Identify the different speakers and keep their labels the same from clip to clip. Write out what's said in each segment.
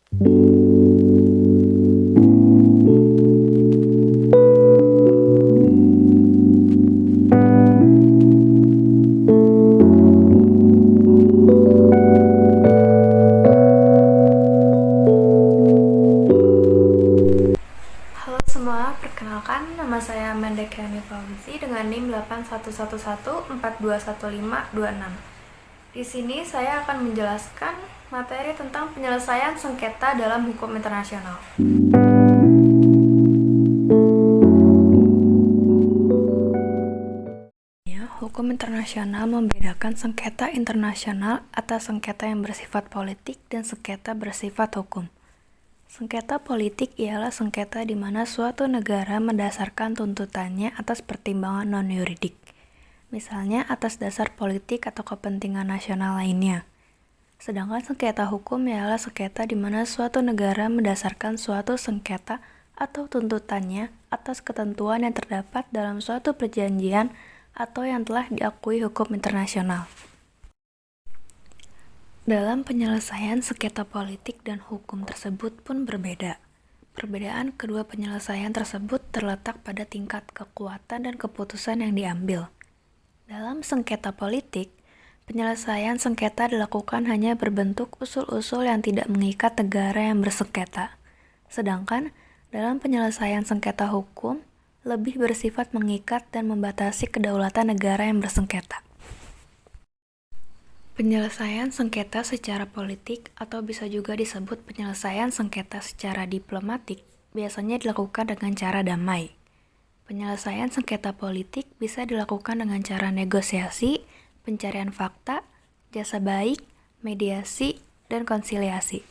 Speaker 1: Halo semua, perkenalkan nama saya Mendekyani Fauzi dengan NIM 8111421526. Di sini saya akan menjelaskan materi tentang penyelesaian sengketa dalam hukum internasional. Hukum internasional membedakan sengketa internasional atas sengketa yang bersifat politik dan sengketa bersifat hukum. Sengketa politik ialah sengketa di mana suatu negara mendasarkan tuntutannya atas pertimbangan non-yuridik, misalnya atas dasar politik atau kepentingan nasional lainnya. Sedangkan sengketa hukum ialah sengketa di mana suatu negara mendasarkan suatu sengketa atau tuntutannya atas ketentuan yang terdapat dalam suatu perjanjian atau yang telah diakui hukum internasional. Dalam penyelesaian sengketa politik dan hukum tersebut pun berbeda. Perbedaan kedua penyelesaian tersebut terletak pada tingkat kekuatan dan keputusan yang diambil. Dalam sengketa politik, penyelesaian sengketa dilakukan hanya berbentuk usul-usul yang tidak mengikat negara yang bersengketa. Sedangkan dalam penyelesaian sengketa hukum, lebih bersifat mengikat dan membatasi kedaulatan negara yang bersengketa. Penyelesaian sengketa secara politik atau bisa juga disebut penyelesaian sengketa secara diplomatik biasanya dilakukan dengan cara damai. Penyelesaian sengketa politik bisa dilakukan dengan cara negosiasi, pencarian fakta, jasa baik, mediasi, dan konsiliasi.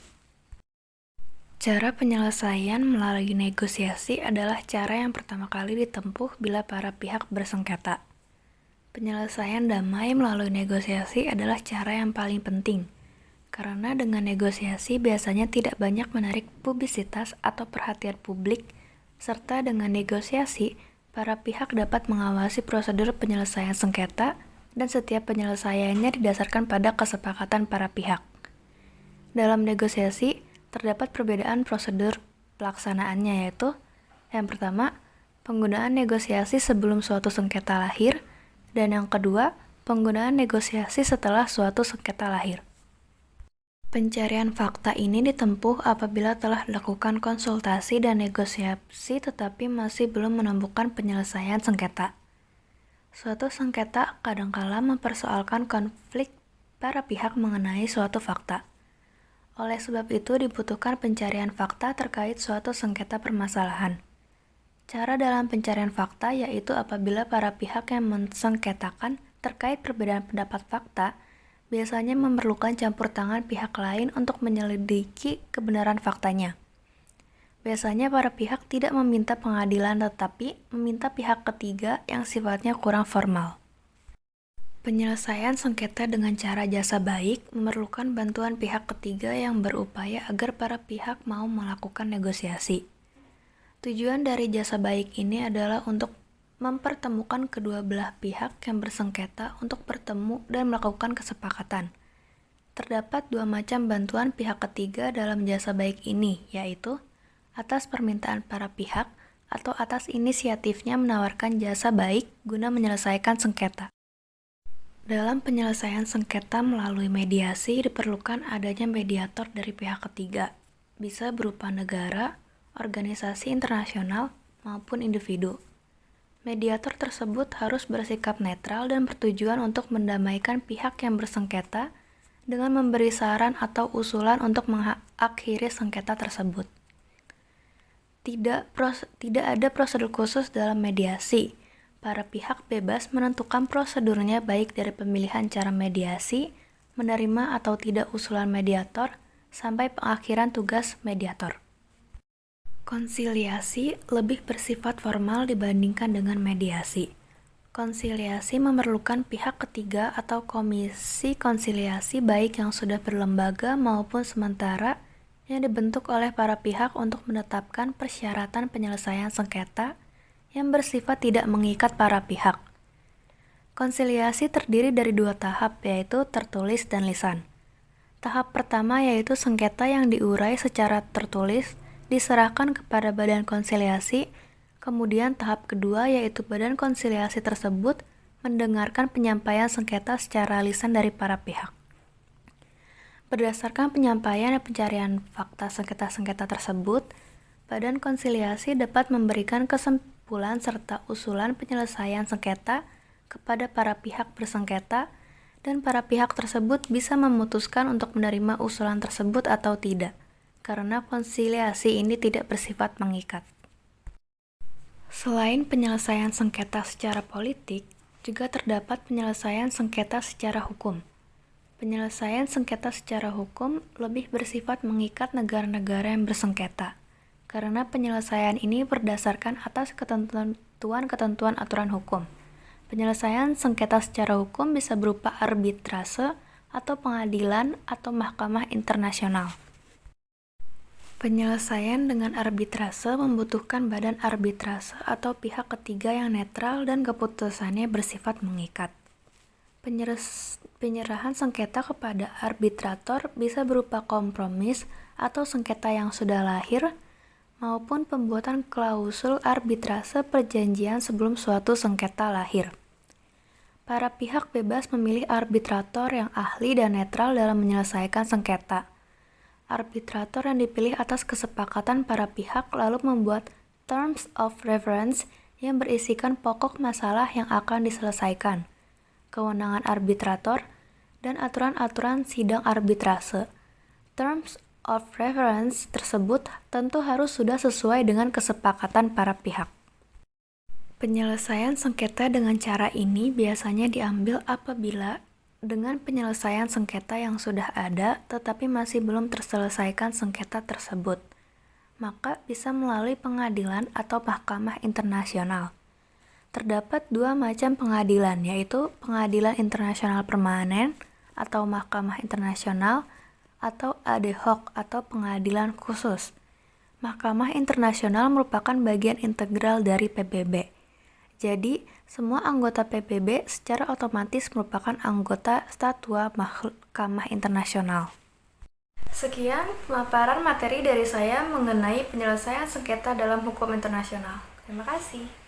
Speaker 1: Cara penyelesaian melalui negosiasi adalah cara yang pertama kali ditempuh bila para pihak bersengketa. Penyelesaian damai melalui negosiasi adalah cara yang paling penting, karena dengan negosiasi biasanya tidak banyak menarik publisitas atau perhatian publik, serta dengan negosiasi, para pihak dapat mengawasi prosedur penyelesaian sengketa dan setiap penyelesaiannya didasarkan pada kesepakatan para pihak. Dalam negosiasi, terdapat perbedaan prosedur pelaksanaannya yaitu yang pertama, penggunaan negosiasi sebelum suatu sengketa lahir, dan yang kedua, penggunaan negosiasi setelah suatu sengketa lahir. Pencarian fakta ini ditempuh apabila telah dilakukan konsultasi dan negosiasi tetapi masih belum menemukan penyelesaian sengketa. Suatu sengketa kadangkala mempersoalkan konflik para pihak mengenai suatu fakta. Oleh sebab itu dibutuhkan pencarian fakta terkait suatu sengketa permasalahan. Cara dalam pencarian fakta yaitu apabila para pihak yang mensengketakan terkait perbedaan pendapat fakta biasanya memerlukan campur tangan pihak lain untuk menyelidiki kebenaran faktanya. Biasanya para pihak tidak meminta pengadilan tetapi meminta pihak ketiga yang sifatnya kurang formal. Penyelesaian sengketa dengan cara jasa baik memerlukan bantuan pihak ketiga yang berupaya agar para pihak mau melakukan negosiasi. Tujuan dari jasa baik ini adalah untuk mempertemukan kedua belah pihak yang bersengketa untuk bertemu dan melakukan kesepakatan. Terdapat dua macam bantuan pihak ketiga dalam jasa baik ini, yaitu atas permintaan para pihak atau atas inisiatifnya menawarkan jasa baik guna menyelesaikan sengketa. Dalam penyelesaian sengketa melalui mediasi diperlukan adanya mediator dari pihak ketiga, bisa berupa negara, organisasi internasional, maupun individu. Mediator tersebut harus bersikap netral dan bertujuan untuk mendamaikan pihak yang bersengketa dengan memberi saran atau usulan untuk mengakhiri sengketa tersebut. Tidak ada prosedur khusus dalam mediasi. Para pihak bebas menentukan prosedurnya baik dari pemilihan cara mediasi, menerima atau tidak usulan mediator, sampai pengakhiran tugas mediator. Konsiliasi lebih bersifat formal dibandingkan dengan mediasi. Konsiliasi memerlukan pihak ketiga atau komisi konsiliasi baik yang sudah berlembaga maupun sementara yang dibentuk oleh para pihak untuk menetapkan persyaratan penyelesaian sengketa yang bersifat tidak mengikat para pihak. Konsiliasi terdiri dari dua tahap, yaitu tertulis dan lisan. Tahap pertama yaitu sengketa yang diurai secara tertulis, diserahkan kepada Badan Konsiliasi. Kemudian tahap kedua yaitu Badan Konsiliasi tersebut mendengarkan penyampaian sengketa secara lisan dari para pihak. Berdasarkan penyampaian dan pencarian fakta sengketa-sengketa tersebut, Badan Konsiliasi dapat memberikan kesimpulan serta usulan penyelesaian sengketa kepada para pihak bersengketa, dan para pihak tersebut bisa memutuskan untuk menerima usulan tersebut atau tidak, karena konsiliasi ini tidak bersifat mengikat. Selain penyelesaian sengketa secara politik, juga terdapat penyelesaian sengketa secara hukum. Penyelesaian sengketa secara hukum lebih bersifat mengikat negara-negara yang bersengketa, karena penyelesaian ini berdasarkan atas ketentuan-ketentuan aturan hukum. Penyelesaian sengketa secara hukum bisa berupa arbitrase atau pengadilan atau mahkamah internasional. Penyelesaian dengan arbitrase membutuhkan badan arbitrase atau pihak ketiga yang netral dan keputusannya bersifat mengikat. Penyerahan sengketa kepada arbitrator bisa berupa kompromis atau sengketa yang sudah lahir, maupun pembuatan klausul arbitrase perjanjian sebelum suatu sengketa lahir. Para pihak bebas memilih arbitrator yang ahli dan netral dalam menyelesaikan sengketa. Arbitrator yang dipilih atas kesepakatan para pihak lalu membuat terms of reference yang berisikan pokok masalah yang akan diselesaikan, kewenangan arbitrator, dan aturan-aturan sidang arbitrase. Terms of reference tersebut tentu harus sudah sesuai dengan kesepakatan para pihak. Penyelesaian sengketa dengan cara ini biasanya diambil apabila dengan penyelesaian sengketa yang sudah ada tetapi masih belum terselesaikan sengketa tersebut, maka bisa melalui pengadilan atau mahkamah internasional. Terdapat dua macam pengadilan, yaitu pengadilan internasional permanen atau mahkamah internasional, atau ad hoc atau pengadilan khusus. Mahkamah internasional merupakan bagian integral dari PBB. Jadi, semua anggota PBB secara otomatis merupakan anggota Statua Mahkamah Internasional. Sekian pemaparan materi dari saya mengenai penyelesaian sengketa dalam hukum internasional. Terima kasih.